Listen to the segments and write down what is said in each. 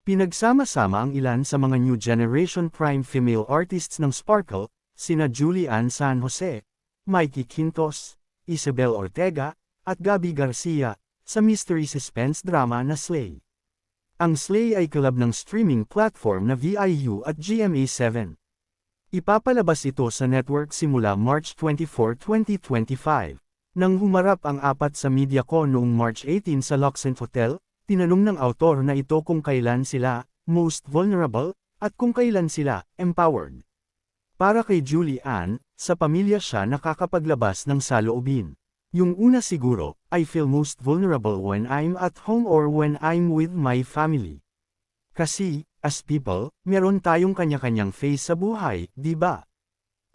Pinagsama-sama ang ilan sa mga new generation prime female artists ng Sparkle, sina Julie Ann San Jose, Mikey Quintos, Isabel Ortega, at Gabby Garcia, sa mystery suspense drama na Slay. Ang Slay ay collab ng streaming platform na VIU at GMA7. Ipapalabas ito sa network simula March 24, 2025. Nang humarap ang apat sa MediaCon noong March 18 sa Luxent Hotel, tinanong ng autor na ito kung kailan sila most vulnerable at kung kailan sila empowered. Para kay Julie Ann, sa pamilya siya nakakapaglabas ng saloobin. Yung una siguro, I feel most vulnerable when I'm at home or when I'm with my family. Kasi, as people, meron tayong kanya-kanyang phase sa buhay, di ba?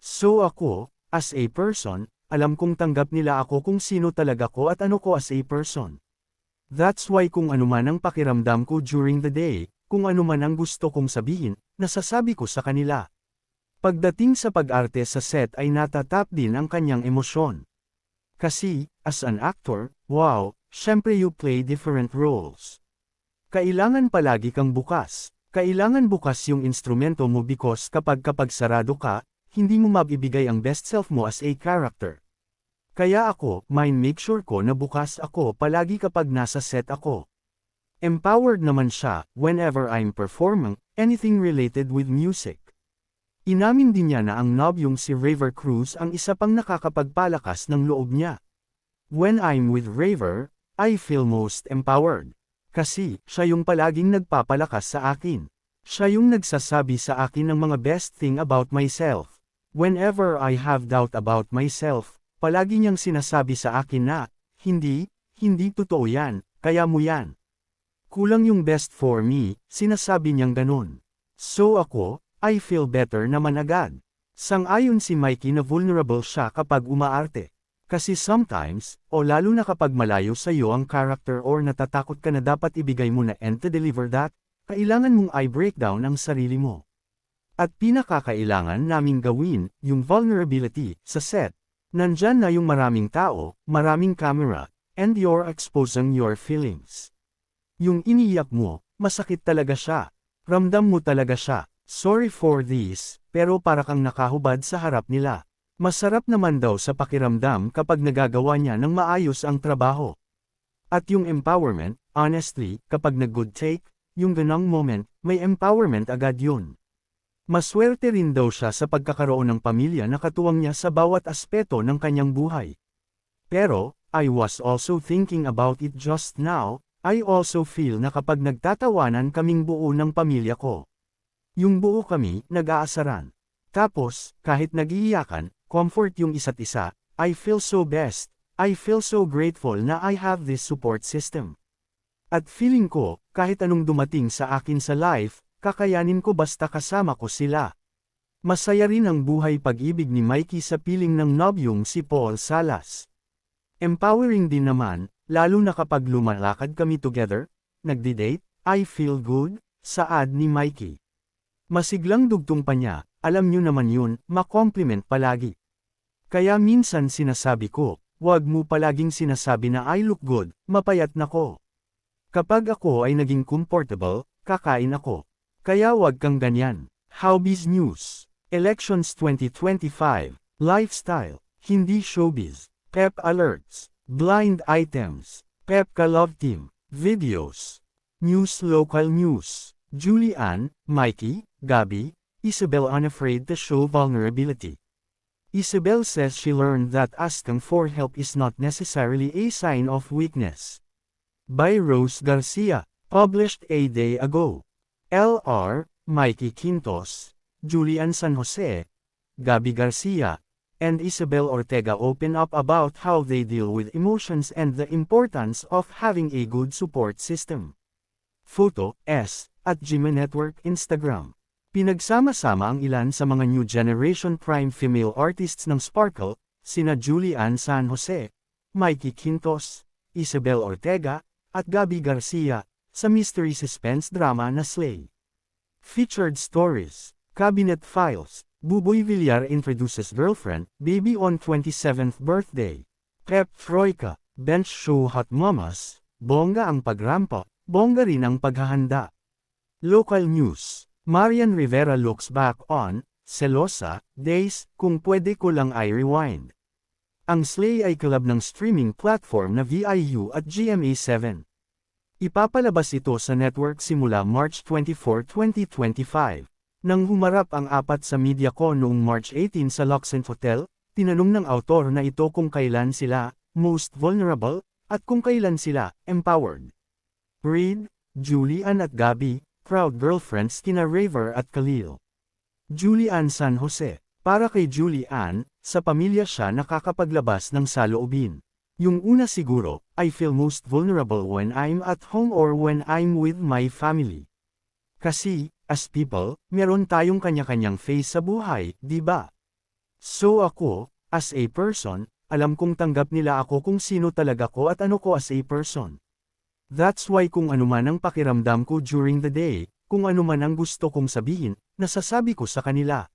So ako, as a person, alam kong tanggap nila ako kung sino talaga ko at ano ko as a person. That's why kung ano man ang pakiramdam ko during the day, kung ano man ang gusto kong sabihin, nasasabi ko sa kanila. Pagdating sa pag-arte sa set ay natatap din ang kanyang emosyon. Kasi, as an actor, wow, syempre you play different roles. Kailangan palagi kang bukas. Kailangan bukas yung instrumento mo because kapag sarado ka, hindi mo mabibigay ang best self mo as a character. Kaya ako, make sure ko na bukas ako palagi kapag nasa set ako. Empowered naman siya, whenever I'm performing, anything related with music. Inamin din niya na ang nobyong si Raver Cruz ang isa pang nakakapagpalakas ng loob niya. When I'm with Raver, I feel most empowered. Kasi, siya yung palaging nagpapalakas sa akin. Siya yung nagsasabi sa akin ng mga best thing about myself. Whenever I have doubt about myself, palagi niyang sinasabi sa akin na, hindi totoo yan, kaya mo yan. Kulang yung best for me, sinasabi niyang ganun. So ako, I feel better naman agad. Sang-ayon si Mikey na vulnerable siya kapag umaarte. Kasi sometimes, o lalo na kapag malayo sa iyo ang character or natatakot ka na dapat ibigay mo na and to deliver that, kailangan mong i-breakdown ang sarili mo. At pinakakailangan naming gawin, yung vulnerability, sa set. Nandyan na yung maraming tao, maraming camera, and you're exposing your feelings. Yung iniyak mo, masakit talaga siya. Ramdam mo talaga siya. Sorry for this, pero para kang nakahubad sa harap nila. Masarap naman daw sa pakiramdam kapag nagagawa niya ng maayos ang trabaho. At yung empowerment, honestly, kapag nag-good take, yung ganang moment, may empowerment agad yun. Maswerte rin daw siya sa pagkakaroon ng pamilya na katuwang niya sa bawat aspeto ng kanyang buhay. Pero, I was also thinking about it just now, I also feel na kapag nagtatawanan kaming buo ng pamilya ko. Yung buo kami, nag-aasaran. Tapos, kahit nag-iiyakan, comfort yung isa't isa, I feel so best, I feel so grateful na I have this support system. At feeling ko, kahit anong dumating sa akin sa life, kakayanin ko basta kasama ko sila. Masaya rin ang buhay pag-ibig ni Mikey sa piling ng nobyong si Paul Salas. Empowering din naman, lalo na kapag lumalakad kami together, nagdi-date, I feel good, saad ni Mikey. Masiglang dugtong pa niya, alam niyo naman yun, ma-compliment palagi. Kaya minsan sinasabi ko, wag mo palaging sinasabi na I look good, mapayat na ko. Kapag ako ay naging comfortable, kakain ako. Kaya wag kang ganyan. Howbiz News. Elections 2025. Lifestyle. Hindi showbiz. Pep alerts. Blind items. Pepka Love Team. Videos. News Local News. Julie Ann, Mikey, Gabby, Isabel unafraid to show vulnerability. Isabel says she learned that asking for help is not necessarily a sign of weakness. By Rose Garcia. Published a day ago. L.R., Mikey Quintos, Julie Ann San Jose, Gabby Garcia, and Isabel Ortega open up about how they deal with emotions and the importance of having a good support system. Photo, S, at Jimmy Network Instagram. Pinagsama-sama ang ilan sa mga new generation prime female artists ng Sparkle, sina Julie Ann San Jose, Mikey Quintos, Isabel Ortega, at Gabby Garcia, sa mystery suspense drama na Slay. Featured stories. Cabinet Files. Buboy Villar introduces girlfriend, baby on 27th birthday. Pep Troika. Bench show Hot Mamas. Bongga ang pagrampa, bongga rin ang paghahanda. Local news. Marian Rivera looks back on, Celosa, days, kung pwede ko lang i-rewind. Ang Slay ay collab ng streaming platform na VIU at GMA7. Ipapalabas ito sa network simula March 24, 2025. Nang humarap ang apat sa MediaCon noong March 18 sa Luxent Hotel, tinanong ng autor na ito kung kailan sila most vulnerable, at kung kailan sila empowered. Reid, Julian at Gabby, proud girlfriends kina Raver at Khalil. Julian San Jose. Para kay Julian, sa pamilya siya nakakapaglabas ng saloobin. Yung una siguro, I feel most vulnerable when I'm at home or when I'm with my family. Kasi, as people, meron tayong kanya-kanyang face sa buhay, di ba? So ako, as a person, alam kong tanggap nila ako kung sino talaga ko at ano ko as a person. That's why kung ano man ang pakiramdam ko during the day, kung ano man ang gusto kong sabihin, nasasabi ko sa kanila.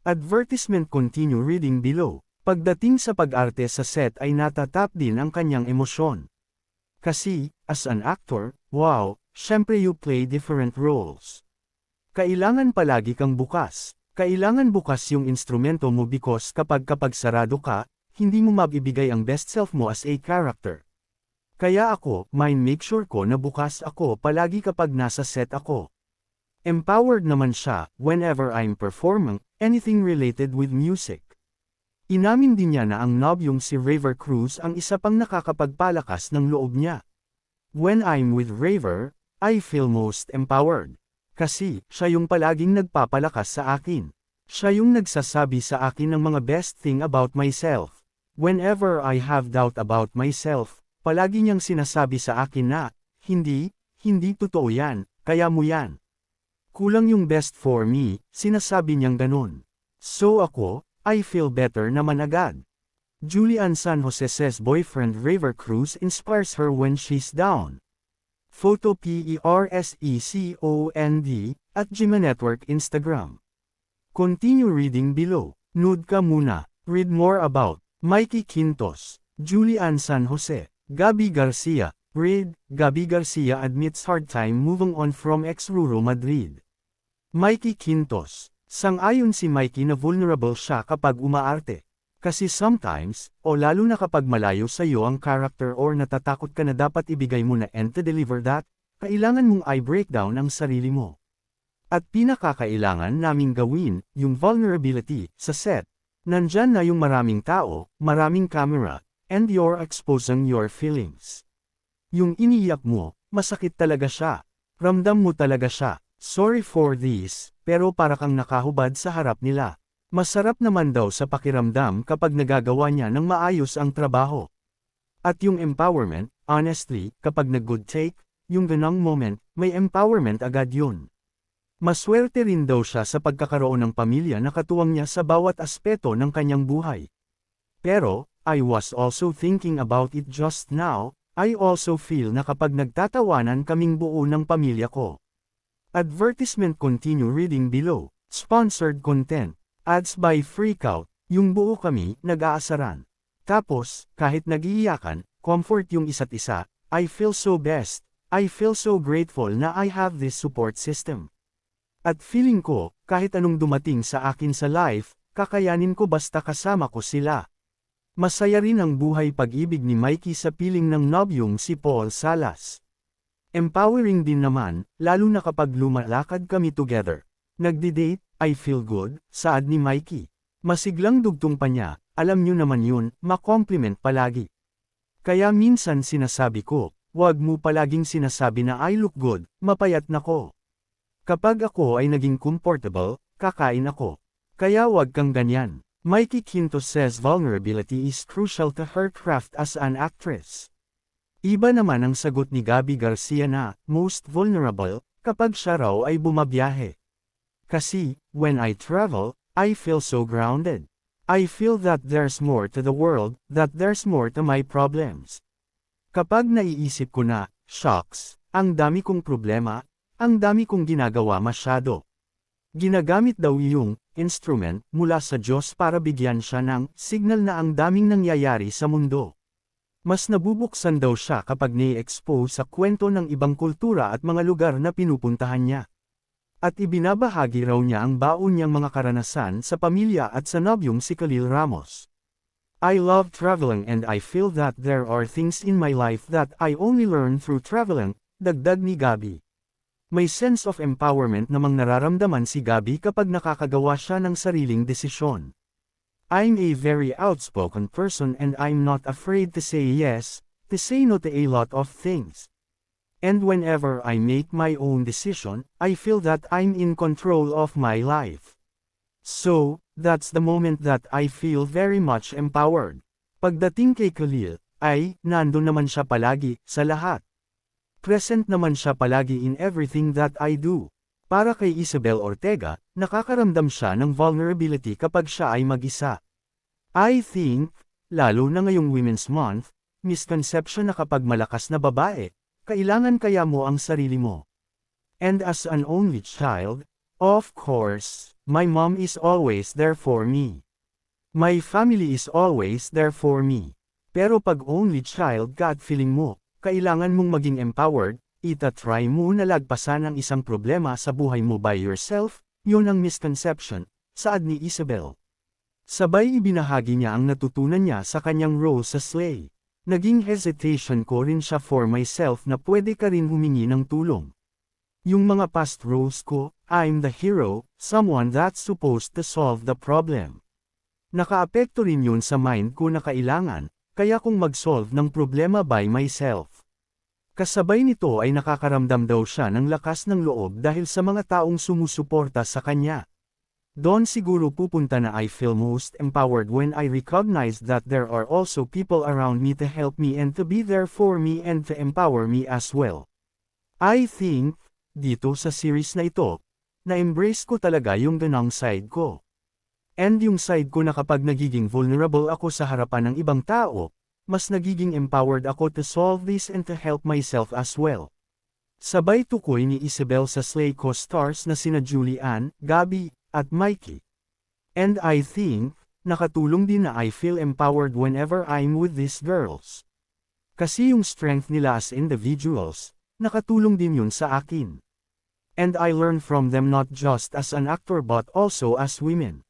Advertisement continue reading below. Pagdating sa pag-arte sa set ay natatap din ang kanyang emosyon. Kasi, as an actor, wow, syempre you play different roles. Kailangan palagi kang bukas. Kailangan bukas yung instrumento mo because kapag sarado ka, hindi mo mabibigay ang best self mo as a character. Kaya ako, make sure ko na bukas ako palagi kapag nasa set ako. Empowered naman siya, whenever I'm performing, anything related with music. Inamin din niya na ang nobyong si Raver Cruz ang isa pang nakakapagpalakas ng loob niya. When I'm with Raver, I feel most empowered. Kasi, siya yung palaging nagpapalakas sa akin. Siya yung nagsasabi sa akin ng mga best thing about myself. Whenever I have doubt about myself, palagi niyang sinasabi sa akin na, hindi totoo yan, kaya mo yan. Kulang yung best for me, sinasabi niyang ganun. So ako, I feel better naman agad. Julian San Jose says boyfriend Raver Cruz inspires her when she's down. Photo PERSECOND, at Gima Network Instagram. Continue reading below. Nude ka muna. Read more about Mikey Quintos, Julian San Jose, Gabby Garcia. Read, Gabby Garcia admits hard time moving on from ex-Ruro Madrid. Mikey Quintos. Sang-ayon si Mikey na vulnerable siya kapag umaarte. Kasi sometimes, o lalo na kapag malayo sa iyo ang character or natatakot ka na dapat ibigay mo na and to deliver that, kailangan mong i-breakdown ang sarili mo. At pinakakailangan naming gawin, yung vulnerability, sa set. Nandyan na yung maraming tao, maraming camera, and you're exposing your feelings. Yung iniiyak mo, masakit talaga siya. Ramdam mo talaga siya. Sorry for this, pero para kang nakahubad sa harap nila. Masarap naman daw sa pakiramdam kapag nagagawa niya ng maayos ang trabaho. At yung empowerment, honestly, kapag nag-good take, yung ganang moment, may empowerment agad yun. Maswerte rin daw siya sa pagkakaroon ng pamilya na katuwang niya sa bawat aspeto ng kanyang buhay. Pero, I was also thinking about it just now, I also feel na kapag nagtatawanan kaming buo ng pamilya ko. Advertisement continue reading below. Sponsored content. Ads by Freakout. Yung buo kami, nag-aasaran. Tapos, kahit nag-iiyakan, comfort yung isa't isa, I feel so best. I feel so grateful na I have this support system. At feeling ko, kahit anong dumating sa akin sa life, kakayanin ko basta kasama ko sila. Masaya rin ang buhay pag-ibig ni Mikey sa piling ng nobyong si Paul Salas. Empowering din naman, lalo na kapag lumalakad kami together. Nagdi-date, I feel good, saad ni Mikey. Masiglang dugtong pa niya, alam nyo naman yun, ma-compliment palagi. Kaya minsan sinasabi ko, wag mo palaging sinasabi na I look good, mapayat na ko. Kapag ako ay naging comfortable, kakain ako. Kaya wag kang ganyan. Mikey Quintos says vulnerability is crucial to her craft as an actress. Iba naman ang sagot ni Gabby Garcia na, most vulnerable, kapag siya raw ay bumabiyahe. Kasi, when I travel, I feel so grounded. I feel that there's more to the world, that there's more to my problems. Kapag naiisip ko na, shucks, ang dami kong problema, ang dami kong ginagawa masyado. Ginagamit daw yung instrument mula sa Diyos para bigyan siya ng signal na ang daming nangyayari sa mundo. Mas nabubuksan daw siya kapag ni-expose sa kwento ng ibang kultura at mga lugar na pinupuntahan niya. At ibinabahagi raw niya ang baon niyang mga karanasan sa pamilya at sa nobyong si Khalil Ramos. I love traveling and I feel that there are things in my life that I only learn through traveling, dagdag ni Gabi. May sense of empowerment namang nararamdaman si Gabi kapag nakakagawa siya ng sariling desisyon. I'm a very outspoken person and I'm not afraid to say yes, to say no to a lot of things. And whenever I make my own decision, I feel that I'm in control of my life. So, that's the moment that I feel very much empowered. Pagdating kay Khalil, ay, nandun naman siya palagi, sa lahat. Present naman siya palagi in everything that I do. Para kay Isabel Ortega, nakakaramdam siya ng vulnerability kapag siya ay mag-isa. I think, lalo na ngayong Women's Month, misconception na kapag malakas na babae, kailangan kaya mo ang sarili mo. And as an only child, of course, my mom is always there for me. My family is always there for me. Pero pag only child ka at feeling mo, kailangan mong maging empowered, itatry mo na lagpasan ang isang problema sa buhay mo by yourself, yun ang misconception, saad ni Isabel. Sabay ibinahagi niya ang natutunan niya sa kanyang role sa Slay. Naging hesitation ko rin siya for myself na pwede ka rin humingi ng tulong. Yung mga past roles ko, I'm the hero, someone that's supposed to solve the problem. Nakaapekto rin yun sa mind ko na kailangan, kaya kong mag-solve ng problema by myself. Kasabay nito ay nakakaramdam daw siya ng lakas ng loob dahil sa mga taong sumusuporta sa kanya. Doon siguro pupunta na I feel most empowered when I recognize that there are also people around me to help me and to be there for me and to empower me as well. I think, dito sa series na ito, na-embrace ko talaga yung ganang side ko. And yung side ko na kapag nagiging vulnerable ako sa harapan ng ibang tao, mas nagiging empowered ako to solve this and to help myself as well. Sabay tukoy ni Isabel sa Slay co-stars na sina Julian, Gabi, at Mikey. And I think, nakatulong din na I feel empowered whenever I'm with these girls. Kasi yung strength nila as individuals, nakatulong din yun sa akin. And I learn from them not just as an actor but also as women.